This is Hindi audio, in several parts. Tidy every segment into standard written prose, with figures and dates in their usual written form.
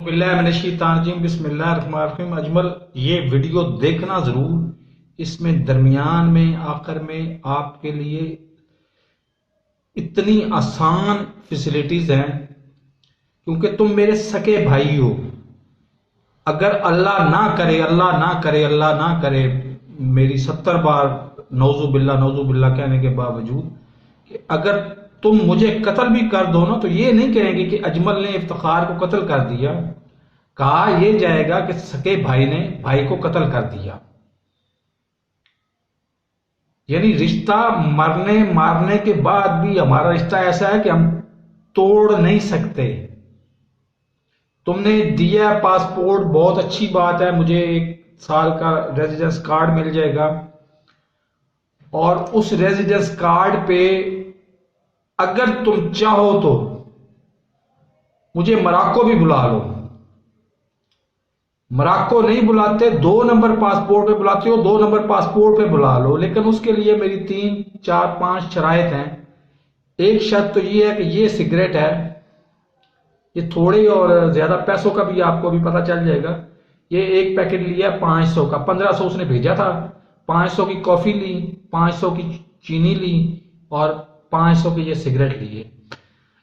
बिस्मिल्लाहिर्रहमानिर्रहीम। अजमल, ये वीडियो देखना जरूर। इसमें दरमियान में आखिर में आपके लिए इतनी आसान फैसिलिटीज हैं क्योंकि तुम मेरे सके भाई हो। अगर अल्लाह ना करे, अल्लाह ना करे, अल्लाह ना करे, मेरी 70 बार नौजुबिल्ला कहने के बावजूद कि अगर तुम मुझे कत्ल भी कर दो ना, तो ये नहीं कहेंगे कि अजमल ने इफ्तिखार को कत्ल कर दिया। कहा यह जाएगा कि सके भाई ने भाई को कत्ल कर दिया। यानी रिश्ता मरने मारने के बाद भी हमारा रिश्ता ऐसा है कि हम तोड़ नहीं सकते। तुमने दिया पासपोर्ट, बहुत अच्छी बात है, मुझे 1 साल का रेजिडेंस कार्ड मिल जाएगा और उस रेजिडेंस कार्ड पे अगर तुम चाहो तो मुझे मोरक्को भी बुला लो। मोरक्को नहीं बुलाते, 2 नंबर पासपोर्ट पे बुलाते हो, 2 नंबर पासपोर्ट पे बुला लो, लेकिन उसके लिए मेरी 3 4 5 शराइत हैं। एक शर्त तो ये है कि ये सिगरेट है, ये थोड़े और ज्यादा पैसों का भी आपको भी पता चल जाएगा। ये एक पैकेट लिया 500 का, 1500 उसने भेजा था। 500 की कॉफी ली, 500 की चीनी ली और 500 की ये सिगरेट लिए।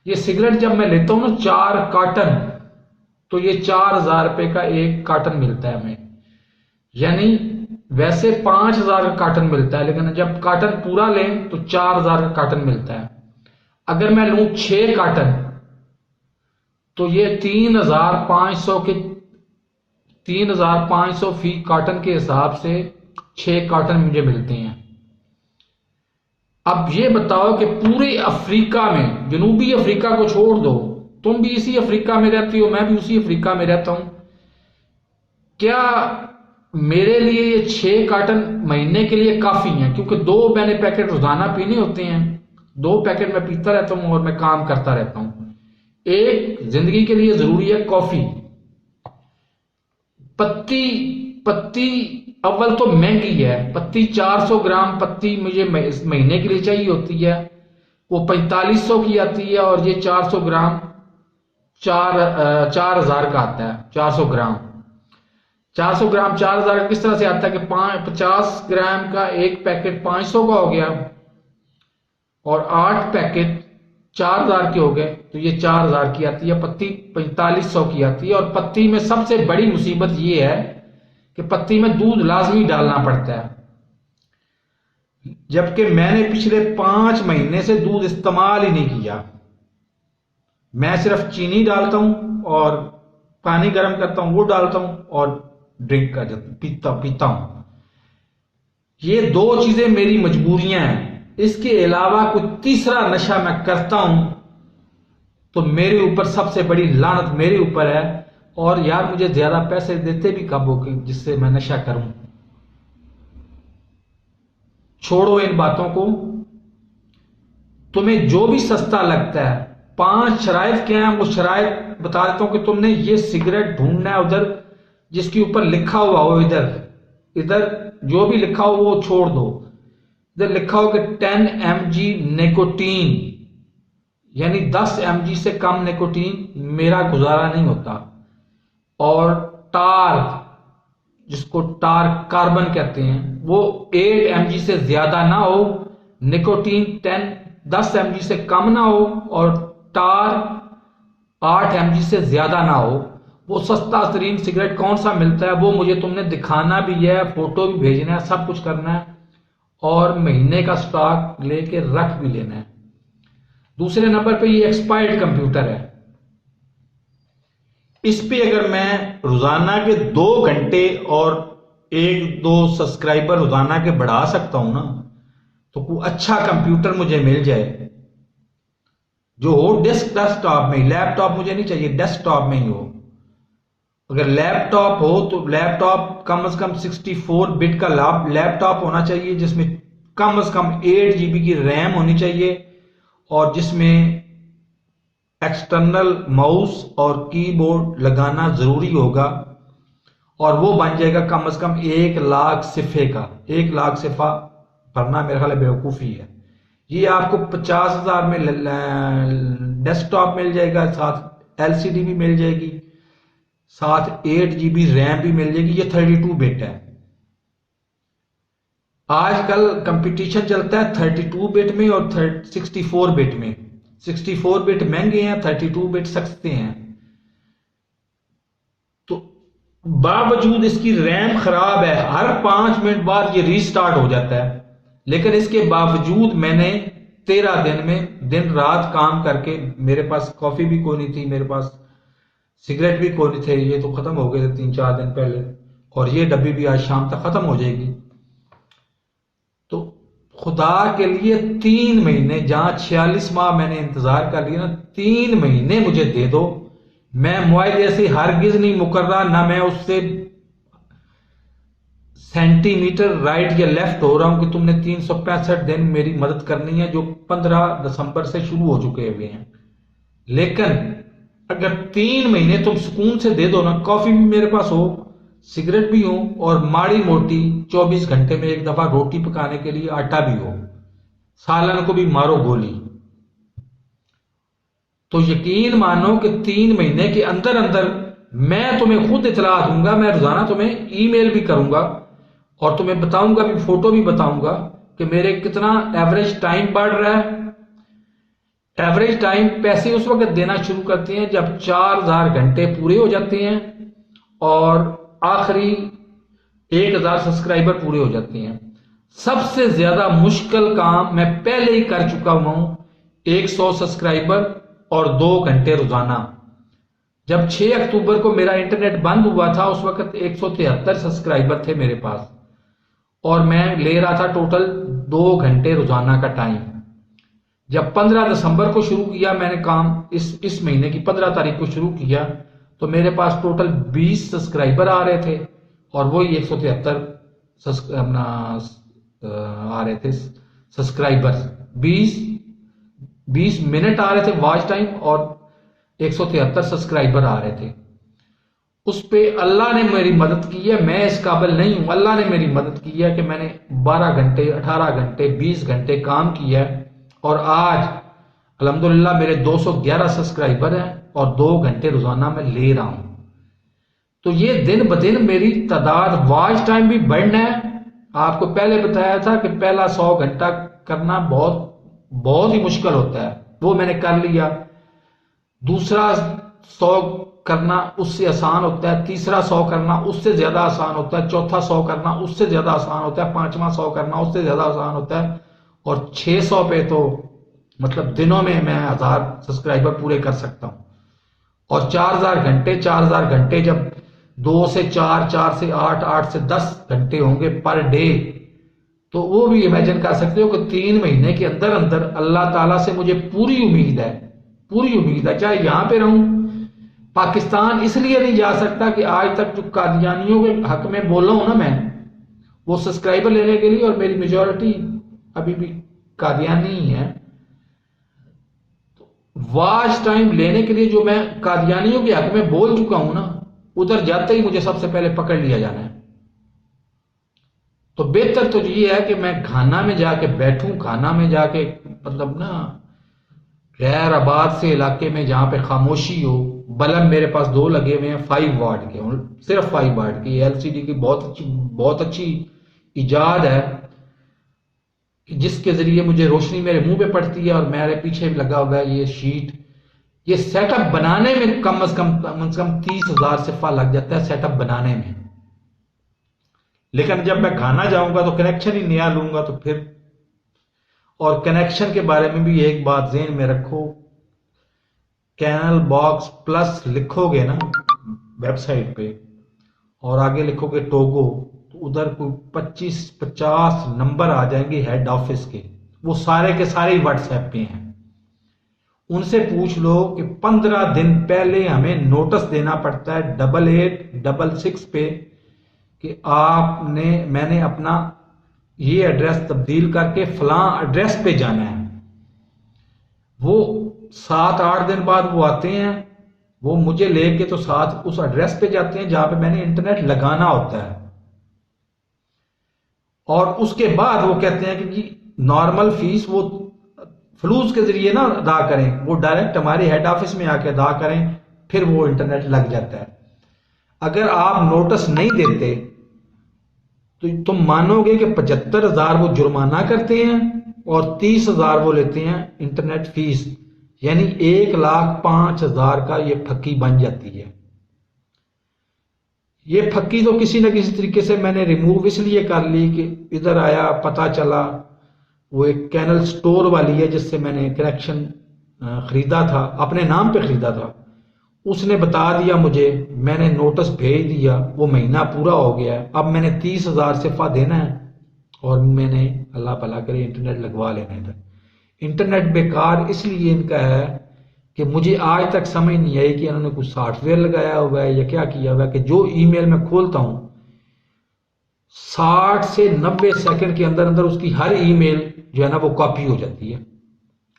ये सिगरेट जब मैं लेता हूं ना 4 कार्टन, तो ये 4000 रुपए का एक कार्टन मिलता है हमें। यानी वैसे 5000 का कार्टन मिलता है, लेकिन जब कार्टन पूरा लें तो 4000 का कार्टन मिलता है। अगर मैं लूं 6 कार्टन तो ये 3500 फी कार्टन के हिसाब से 6 कार्टन मुझे मिलते हैं। अब ये बताओ कि पूरे अफ्रीका में, जनूबी अफ्रीका को छोड़ दो, तुम भी इसी अफ्रीका में रहती हो, मैं भी उसी अफ्रीका में रहता हूं, क्या मेरे लिए ये 6 कार्टन महीने के लिए काफी हैं? क्योंकि 2 मैंने पैकेट रोजाना पीने होते हैं, 2 पैकेट मैं पीता रहता हूं और मैं काम करता रहता हूं। एक जिंदगी के लिए जरूरी है कॉफी। पत्ती पत्ती अव्वल तो महंगी है, पत्ती 400 ग्राम पत्ती मुझे महीने के लिए चाहिए होती है, वो 4500 की आती है और ये 400 ग्राम 4000 का आता है। 400 ग्राम 4000 का किस तरह से आता है कि 50 ग्राम का एक पैकेट 500 का हो गया और 8 पैकेट 4000 के हो गए, तो ये 4000 की आती है। पत्ती 4500 की आती है। और पत्ती में सबसे बड़ी मुसीबत ये है कि पत्ती में दूध लाजमी डालना पड़ता है, जबकि मैंने पिछले 5 महीने से दूध इस्तेमाल ही नहीं किया। मैं सिर्फ चीनी डालता हूं और पानी गर्म करता हूं, वो डालता हूं और ड्रिंक कर पीता हूं। ये 2 चीजें मेरी मजबूरियां हैं। इसके अलावा कोई तीसरा नशा मैं करता हूं तो मेरे ऊपर सबसे बड़ी लानत मेरे ऊपर है। और यार, मुझे ज्यादा पैसे देते भी कब हो कि जिससे मैं नशा करूं? छोड़ो इन बातों को। तुम्हें जो भी सस्ता लगता है, 5 शराइत क्या है वो शराइत बता देता हूं कि तुमने ये सिगरेट ढूंढना है उधर जिसके ऊपर लिखा हुआ हो। इधर जो भी लिखा हो वो छोड़ दो। इधर लिखा हो कि 10 mg निकोटीन, यानी 10 mg से कम निकोटीन मेरा गुजारा नहीं होता। और टार, जिसको टार कार्बन कहते हैं, वो 8 mg से ज्यादा ना हो, निकोटीन 10 mg से कम ना हो और टार 8 mg से ज्यादा ना हो। वो सस्ता तरीन सिगरेट कौन सा मिलता है वो मुझे तुमने दिखाना भी है, फोटो भी भेजना है, सब कुछ करना है और महीने का स्टॉक लेके रख भी लेना है। दूसरे नंबर पे ये एक्सपायर्ड कंप्यूटर है। इस पे अगर मैं रोजाना के 2 घंटे और 1-2 सब्सक्राइबर रोजाना के बढ़ा सकता हूं ना, तो कोई अच्छा कंप्यूटर मुझे मिल जाए जो हो डेस्कटॉप में, लैपटॉप मुझे नहीं चाहिए, डेस्कटॉप में ही हो। अगर लैपटॉप हो तो लैपटॉप कम से कम 64 बिट का लैपटॉप होना चाहिए, जिसमें कम से कम 8 GB की रैम होनी चाहिए और जिसमें एक्सटर्नल माउस और कीबोर्ड लगाना जरूरी होगा। और वो बन जाएगा कम से कम 1 लाख सिफे का। 1 लाख सिफा भरना मेरे ख्याल बेवकूफी है। ये आपको 50,000 में डेस्कटॉप मिल जाएगा, साथ LCD भी मिल जाएगी। साथ 8 GB रैम भी मिल जाएगी। ये 32 बिट है। आजकल कंपटीशन चलता है 32 बिट में और 64 बिट में। 64 बिट महंगे हैं, 32 बिट सस्ते हैं। तो बावजूद इसकी रैम खराब है, हर 5 मिनट बाद ये रीस्टार्ट हो जाता है, लेकिन इसके बावजूद मैंने 13 दिन में दिन रात काम करके, मेरे पास कॉफी भी कोई नहीं थी, मेरे पास सिगरेट भी कोई नहीं थे, ये तो खत्म हो गए थे 3-4 दिन पहले, और ये डब्बी भी आज शाम तक खत्म हो जाएगी। तो खुदा के लिए 3 महीने, जहां 46 माह मैंने इंतजार कर लिया ना, 3 महीने मुझे दे दो। मैं मुआहदे से हरगिज नहीं मुकर्रा, ना मैं उससे सेंटीमीटर राइट या लेफ्ट हो रहा हूं कि तुमने 365 दिन मेरी मदद करनी है, जो 15 दिसंबर से शुरू हो चुके हुए हैं। लेकिन अगर 3 महीने तुम सुकून से दे दो ना, कॉफी भी मेरे पास हो, सिगरेट भी हो, और माड़ी मोटी 24 घंटे में एक दफा रोटी पकाने के लिए आटा भी हो, सालन को भी मारो गोली, तो यकीन मानो कि 3 महीने के अंदर अंदर मैं तुम्हें खुद इतला दूंगा। मैं रोजाना तुम्हें ईमेल भी करूंगा और तुम्हें बताऊंगा भी, फोटो भी बताऊंगा कि मेरे कितना एवरेज टाइम बढ़ रहा है। एवरेज टाइम पैसे उस वक्त देना शुरू करते हैं जब 4000 घंटे पूरे हो जाते हैं और आखिरी 1000 सब्सक्राइबर पूरे हो जाते हैं। सबसे ज्यादा मुश्किल काम मैं पहले ही कर चुका हुआ हूं, 100 सब्सक्राइबर और 2 घंटे रोजाना। जब 6 अक्टूबर को मेरा इंटरनेट बंद हुआ था, उस वक्त 173 सब्सक्राइबर थे मेरे पास, और मैं ले रहा था टोटल 2 घंटे रोजाना का टाइम। जब 15 दिसंबर को शुरू किया मैंने काम, इस महीने की 15 तारीख को शुरू किया, तो मेरे पास टोटल 20 सब्सक्राइबर आ रहे थे और वही 173 अपना आ रहे थे सब्सक्राइबर्स। 20 मिनट आ रहे थे वॉच टाइम और 173 सब्सक्राइबर आ रहे थे। उस पे अल्लाह ने मेरी मदद की है, मैं इस काबिल नहीं हूं, अल्लाह ने मेरी मदद की है कि मैंने 12 घंटे, 18 घंटे, 20 घंटे काम किया है, और आज अल्हम्दुलिल्लाह मेरे 211 सब्सक्राइबर हैं और 2 घंटे रोजाना मैं ले रहा हूं। तो ये दिन ब दिन मेरी तादाद, वॉच टाइम भी बढ़ना है। आपको पहले बताया था कि पहला 100 घंटा करना बहुत ही मुश्किल होता है, वो मैंने कर लिया। दूसरा 100 करना उससे आसान होता है, तीसरा 100 करना उससे ज्यादा आसान होता है, चौथा 100 करना उससे ज्यादा आसान होता है, पांचवा 100 करना उससे ज्यादा आसान होता है, और 600 पे तो मतलब दिनों में मैं 1000 सब्सक्राइबर पूरे कर सकता हूं। और 4000 घंटे जब 2 से 4, 4 से 8, 8 से 10 घंटे होंगे पर डे, तो वो भी इमेजिन कर सकते हो कि 3 महीने के अंदर अंदर अल्लाह ताला से मुझे पूरी उम्मीद है, चाहे यहां पे रहूं। पाकिस्तान इसलिए नहीं जा सकता कि आज तक जो कादियानियों के हक में बोला हूं ना मैं, वो सब्सक्राइबर लेने के लिए, और मेरी मेजॉरिटी अभी भी कादियानी ही है, वॉच टाइम लेने के लिए जो मैं कादियानियों के हक में बोल चुका हूं ना, उधर जाते ही मुझे सबसे पहले पकड़ लिया जाना है। तो बेहतर तो ये है कि मैं खाना में जाके बैठूं, खाना में जाके मतलब ना गैर आबाद से इलाके में जहां पे खामोशी हो। बल्ब मेरे पास 2 लगे हुए हैं 5 वाट के, सिर्फ 5 वाट की एलसीडी की बहुत अच्छी इजाद है, जिसके जरिए मुझे रोशनी मेरे मुंह पे पड़ती है, और मेरे पीछे भी लगा हुआ है ये शीट। ये सेटअप बनाने में कम से कम 30,000 सिफा लग जाता है सेटअप बनाने में। लेकिन जब मैं खाना जाऊंगा तो कनेक्शन ही नया लूंगा तो फिर, और कनेक्शन के बारे में भी एक बात ज़हन में रखो, कैनल बॉक्स प्लस लिखोगे ना वेबसाइट पे और आगे लिखोगे टोगो, तो उधर कोई 25-50 नंबर आ जाएंगे हेड ऑफिस के, वो सारे के सारे व्हाट्सएप पे हैं। उनसे पूछ लो कि 15 दिन पहले हमें नोटिस देना पड़ता है 8866 पे कि मैंने अपना ये एड्रेस तब्दील करके फलां एड्रेस पे जाना है। वो 7-8 दिन बाद वो आते हैं, वो मुझे लेके तो साथ उस एड्रेस पे जाते हैं जहां पे मैंने इंटरनेट लगाना होता है, और उसके बाद वो कहते हैं कि जी नॉर्मल फीस वो फ्लूस के जरिए ना अदा करें, वो डायरेक्ट हमारे हेड ऑफिस में आके अदा करें, फिर वो इंटरनेट लग जाता है। अगर आप नोटिस नहीं देते तो तुम मानोगे कि 75,000 वो जुर्माना करते हैं और 30,000 वो लेते हैं इंटरनेट फीस, यानी 1,05,000 का ये फक्की बन जाती है। ये फक्की तो किसी न किसी तरीके से मैंने रिमूव इसलिए कर ली कि इधर आया पता चला वो एक कैनल स्टोर वाली है जिससे मैंने कनेक्शन खरीदा था, अपने नाम पे खरीदा था, उसने बता दिया मुझे, मैंने नोटिस भेज दिया, वो महीना पूरा हो गया है, अब मैंने 30,000 सिफा देना है और मैंने अल्लाह भला करे इंटरनेट लगवा लेना है। इंटरनेट बेकार इसलिए इनका है कि मुझे आज तक समझ नहीं आई कि इन्होंने कुछ सॉफ्टवेयर लगाया हुआ है या क्या किया हुआ है कि जो ईमेल मैं खोलता हूं 60 से 90 सेकंड के अंदर अंदर उसकी हर ईमेल जो है ना वो कॉपी हो जाती है।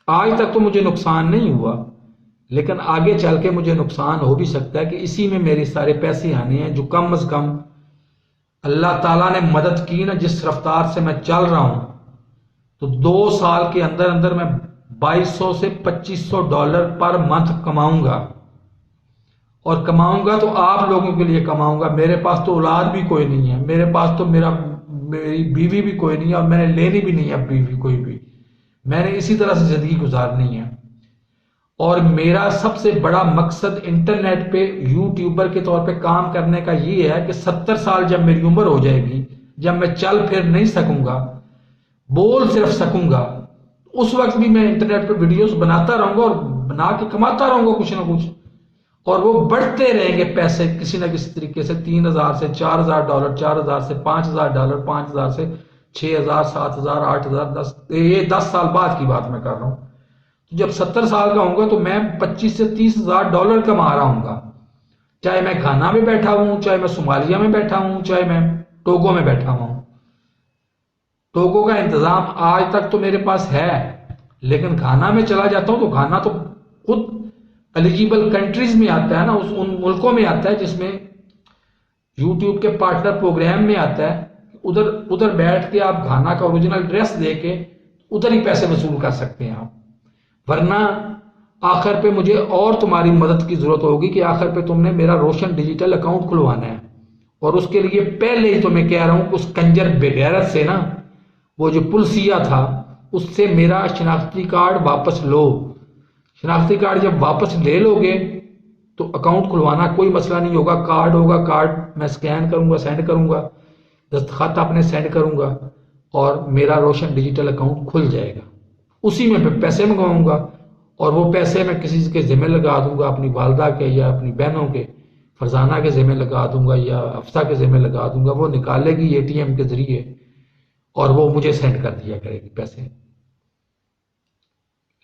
आज तक तो मुझे नुकसान नहीं हुआ, लेकिन आगे चल के मुझे नुकसान हो भी सकता है कि इसी में मेरे सारे पैसे आने हैं जो कम से कम अल्लाह ताला ने मदद की ना, जिस रफ्तार से मैं चल रहा हूं तो 2 साल के अंदर अंदर मैं $2,200 से $2,500 पर मंथ कमाऊंगा। और कमाऊंगा तो आप लोगों के लिए कमाऊंगा। मेरे पास तो औलाद भी कोई नहीं है, मेरे पास तो मेरी बीवी भी कोई नहीं है और मैंने लेनी भी नहीं है बीवी कोई भी। मैंने इसी तरह से जिंदगी गुजारनी है। और मेरा सबसे बड़ा मकसद इंटरनेट पे यूट्यूबर के तौर पे काम करने का ये है कि 70 साल जब मेरी उम्र हो जाएगी, जब मैं चल फिर नहीं सकूंगा, बोल सिर्फ सकूंगा, उस वक्त भी मैं इंटरनेट पे वीडियोस बनाता रहूंगा और बना के कमाता रहूंगा कुछ ना कुछ, और वो बढ़ते रहेंगे पैसे किसी ना किसी तरीके से। $3,000 से $4,000, $4,000 से $5,000, $5,000 से $6,000, $7,000, $8,000, 10, ये 10 साल बाद की बात मैं कर रहा हूं। तो जब 70 साल का होऊंगा तो मैं $25,000 से $30,000 कमा रहा हूंगा, चाहे मैं घाना में बैठा हूं, चाहे मैं सोमालिया में बैठा हूं, चाहे मैं टोगो में बैठा हूं। टोगो का इंतजाम आज तक तो मेरे पास है, लेकिन घाना में चला जाता हूं तो घाना तो खुद एलिजिबल कंट्रीज में आता है ना, उन मुल्कों में आता है जिसमें यूट्यूब के पार्टनर प्रोग्राम में आता है। उधर उधर बैठ के आप घाना का ओरिजिनल ड्रेस दे के उधर ही पैसे वसूल कर सकते हैं आप। वरना आखिर पे मुझे और तुम्हारी मदद की जरूरत होगी कि आखिर पे तुमने मेरा रोशन डिजिटल अकाउंट खुलवाना है, और उसके लिए पहले ही तो मैं कह रहा हूं कि उस कंजर बेगैरत से ना, वो जो पुलसिया था, उससे मेरा शनाख्ती कार्ड वापस लो। शनाख्ती कार्ड जब वापस ले लोगे तो अकाउंट खुलवाना कोई मसला नहीं होगा। कार्ड होगा, कार्ड मैं स्कैन करूंगा, सेंड करूंगा, दस्तखत आपने सेंड करूंगा और मेरा रोशन डिजिटल अकाउंट खुल जाएगा। उसी में पैसे मंगवाऊंगा और वो पैसे मैं किसी के जिम्मे लगा दूंगा, अपनी वालदा के या अपनी बहनों के, फरजाना के जिम्मे लगा दूंगा या अफ्सा के जिम्मे लगा दूंगा। वो निकालेगी एटीएम के जरिए और वो मुझे सेंड कर दिया करेगी पैसे।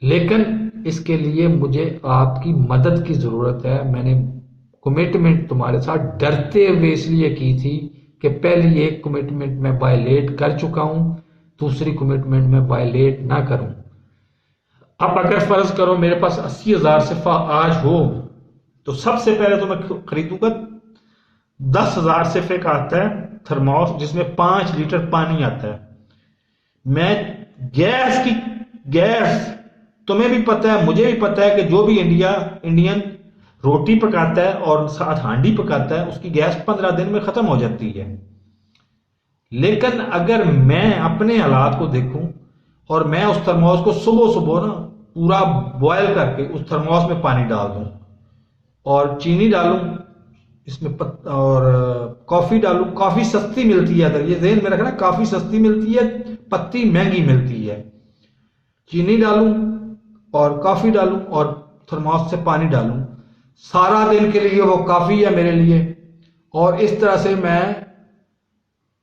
लेकिन इसके लिए मुझे आपकी मदद की जरूरत है। मैंने कमिटमेंट तुम्हारे साथ डरते हुए इसलिए की थी कि पहली एक कमिटमेंट मैं वायलेट कर चुका हूं, दूसरी कमिटमेंट मैं वायलेट ना करूं। अब अगर फर्ज करो मेरे पास 80,000 सिफा आज हो तो सबसे पहले तो मैं खरीदूंगा 10,000 सिफे का आता है थर्मोस, जिसमें 5 लीटर पानी आता है। मैं गैस तुम्हें भी पता है, मुझे भी पता है कि जो भी इंडियन रोटी पकाता है और साथ हांडी पकाता है उसकी गैस 15 दिन में खत्म हो जाती है। लेकिन अगर मैं अपने हालात को देखूं और मैं उस थर्मोस को सुबह सुबह ना पूरा बॉयल करके उस थर्मोस में पानी डाल दूं और चीनी डालूं इसमें और कॉफी डालूं, कॉफी सस्ती मिलती है, अगर ये ज़हन में रखना, कॉफी सस्ती मिलती है, पत्ती महंगी मिलती है। चीनी डालूं और कॉफी डालूं और थर्मोस से पानी डालूं, सारा दिन के लिए वो काफी है मेरे लिए। और इस तरह से मैं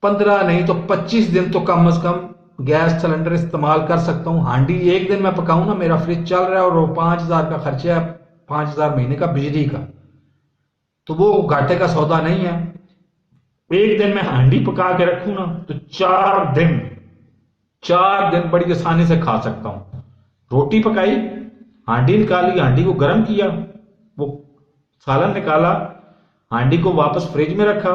15 नहीं तो 25 दिन तो कम से कम गैस सिलेंडर इस्तेमाल कर सकता हूं। हांडी एक दिन मैं पकाऊं ना, मेरा फ्रिज चल रहा है और वो 5,000 का खर्चा है, 5,000 महीने का बिजली का, तो वो घाटे का सौदा नहीं है। एक दिन मैं हांडी पका के रखूं ना तो 4 दिन बड़ी आसानी से खा सकता हूं। रोटी पकाई, हांडी निकाली, हांडी को गर्म किया, वो सालन निकाला, हांडी को वापस फ्रिज में रखा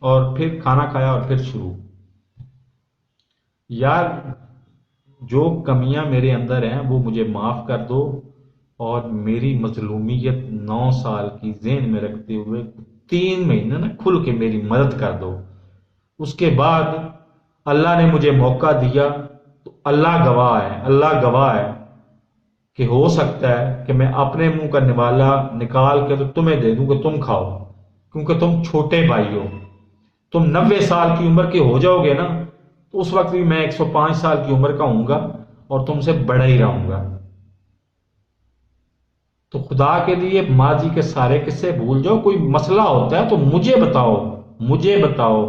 और फिर खाना खाया और फिर शुरू। यार जो कमियां मेरे अंदर हैं वो मुझे माफ कर दो और मेरी मजलूमियत 9 साल की ज़हन में रखते हुए 3 महीने ना खुल के मेरी मदद कर दो। उसके बाद अल्लाह ने मुझे मौका दिया, तो अल्लाह गवाह है, अल्लाह गवाह है कि हो सकता है कि मैं अपने मुंह का निवाला निकाल के तो तुम्हें दे दूं कि तुम खाओ, क्योंकि तुम छोटे भाई हो। तुम 90 साल की उम्र के हो जाओगे ना, तो उस वक्त भी मैं 105 साल की उम्र का हूंगा और तुमसे बड़ा ही रहूंगा। तो खुदा के लिए माजी के सारे किस्से भूल जाओ। कोई मसला होता है तो मुझे बताओ, मुझे बताओ।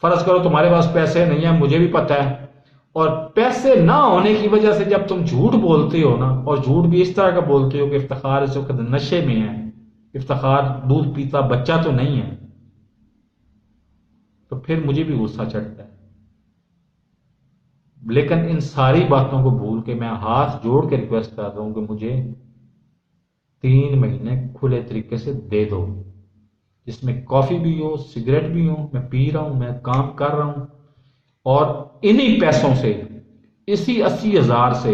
फर्ज करो तुम्हारे पास पैसे नहीं है, मुझे भी पता है, और पैसे ना होने की वजह से जब तुम झूठ बोलते हो ना, और झूठ भी इस तरह का बोलते हो कि इफ्तिखार इस वक्त नशे में है, इफ्तिखार दूध पीता बच्चा तो नहीं है, तो फिर मुझे भी गुस्सा चढ़ता है। लेकिन इन सारी बातों को भूल के मैं हाथ जोड़ के रिक्वेस्ट कर रहा हूं कि मुझे 3 महीने खुले तरीके से दे दो, जिसमें कॉफी भी हो, सिगरेट भी हो, मैं पी रहा हूं, मैं काम कर रहा हूं, और इन्हीं पैसों से, इसी 80,000 से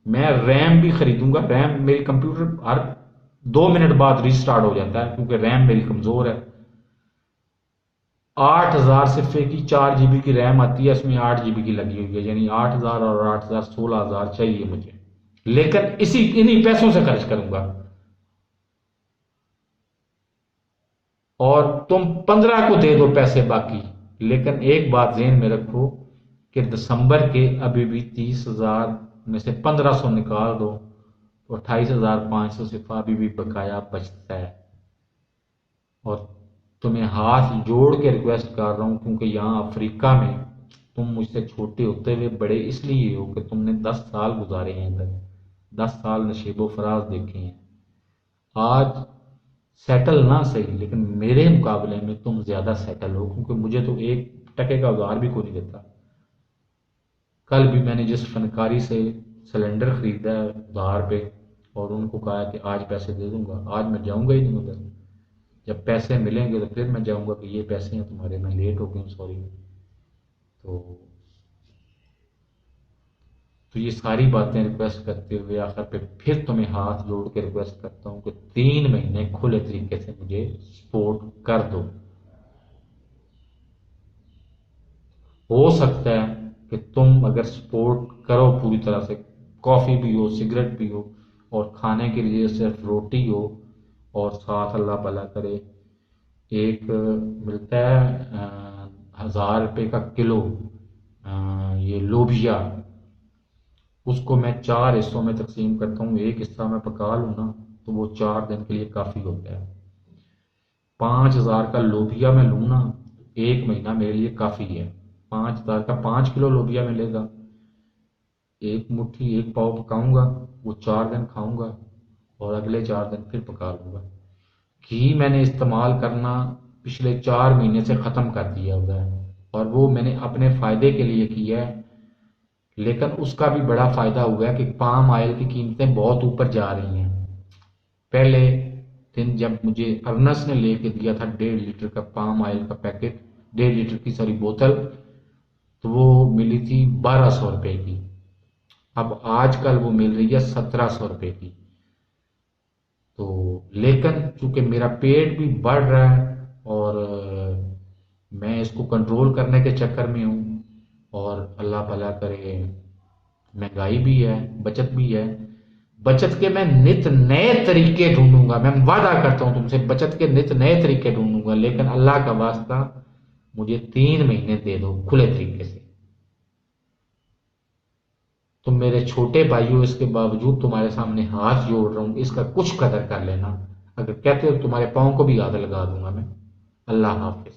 मैं रैम भी खरीदूंगा। रैम, मेरी कंप्यूटर हर 2 मिनट बाद रिस्टार्ट हो जाता है क्योंकि रैम मेरी कमजोर है। 8,000 सिर्फ की 4 GB की रैम आती है, इसमें 8 GB की लगी हुई है, यानी 8,000 और 8,000 16,000 चाहिए मुझे। लेकिन इसी इन्हीं पैसों से खर्च करूंगा। और तुम 15 को दे दो पैसे बाकी, लेकिन एक बात ध्यान में रखो कि दिसंबर के अभी भी 30,000 में से 1,500 निकाल दो तो 28,500 सिर्फ अभी भी बकाया बचता है। और तुम्हें हाथ जोड़ के रिक्वेस्ट कर रहा हूं, क्योंकि यहाँ अफ्रीका में तुम मुझसे छोटे होते हुए बड़े इसलिए हो कि तुमने 10 साल गुजारे हैं इधर, 10 साल नशेबो फराज देखे हैं। आज सेटल ना सही, लेकिन मेरे मुकाबले में तुम ज्यादा सेटल हो, क्योंकि मुझे तो 1 टके का उधार भी कोई नहीं देता। कल भी मैंने जिस फनकारी से सिलेंडर खरीदा है उधार पे, और उनको कहा कि आज पैसे दे दूंगा, आज मैं जाऊंगा ही नहीं उधर। जब पैसे मिलेंगे तो फिर मैं जाऊंगा कि ये पैसे हैं तुम्हारे, मैं लेट हो गया, सॉरी। तो तो ये सारी बातें रिक्वेस्ट करते हुए आखिर पे फिर तुम्हें हाथ जोड़ के रिक्वेस्ट करता हूँ कि 3 महीने खुले तरीके से मुझे सपोर्ट कर दो। हो सकता है कि तुम अगर सपोर्ट करो पूरी तरह से, कॉफी भी हो, सिगरेट भी हो, और खाने के लिए सिर्फ रोटी हो, और साथ अल्लाह भला करे एक मिलता है 1,000 रुपये का किलो ये लोबिया, उसको मैं 4 हिस्सों में तकसीम करता हूँ। एक हिस्सा मैं पका लूँ ना, तो वो 4 दिन के लिए काफ़ी होता है। 5,000 का लोबिया मैं लूँ ना, 1 महीना मेरे लिए काफ़ी है। 5,000 का 5 किलो लोबिया मिलेगा, एक मुट्ठी, एक पाव पकाऊंगा, वो 4 दिन खाऊंगा, और अगले 4 दिन फिर पका लूंगा। घी मैंने इस्तेमाल करना पिछले 4 महीने से ख़त्म कर दिया हुआ है, और वो मैंने अपने फ़ायदे के लिए किया है। लेकिन उसका भी बड़ा फ़ायदा हुआ है कि पाम ऑयल की कीमतें बहुत ऊपर जा रही हैं। पहले दिन जब मुझे अर्नस ने लेके दिया था 1.5 लीटर का पाम ऑयल का पैकेट, 1.5 लीटर की सॉरी बोतल, तो वो मिली थी 1,200 रुपए की। अब आजकल वो मिल रही है 1,700 रुपए की। तो लेकिन चूंकि मेरा पेट भी बढ़ रहा है, और मैं इसको कंट्रोल करने के चक्कर में हूँ, और अल्लाह भला करे महंगाई भी है, बचत भी है। बचत के मैं नित नए तरीके ढूंढूंगा, मैं वादा करता हूं तुमसे, बचत के नित नए तरीके ढूंढूंगा। लेकिन अल्लाह का वास्ता मुझे 3 महीने दे दो खुले तरीके से। तुम मेरे छोटे भाइयों, इसके बावजूद तुम्हारे सामने हाथ जोड़ रहा हूं, इसका कुछ कदर कर लेना। अगर कहते हो तुम्हारे पाँव को भी हाथ लगा दूंगा मैं। अल्लाह हाफिज।